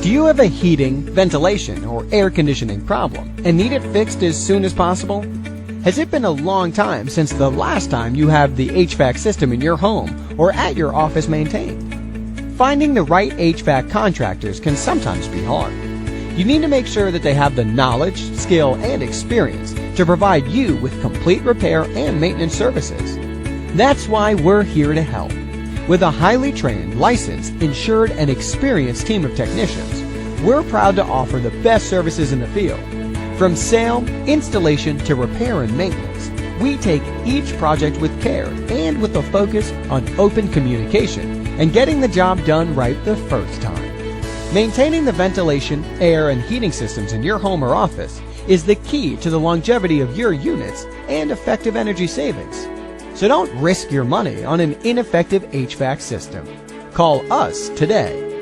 Do you have a heating, ventilation, or air conditioning problem and need it fixed as soon as possible? Has it been a long time since the last time you had the HVAC system in your home or at your office maintained? Finding the right HVAC contractors can sometimes be hard. You need to make sure that they have the knowledge, skill, and experience to provide you with complete repair and maintenance services. That's why we're here to help. With a highly trained, licensed, insured, and experienced team of technicians, we're proud to offer the best services in the field. From sale, installation, to repair and maintenance, we take each project with care and with a focus on open communication and getting the job done right the first time. Maintaining the ventilation, air, and heating systems in your home or office is the key to the longevity of your units and effective energy savings. So don't risk your money on an ineffective HVAC system. Call us today.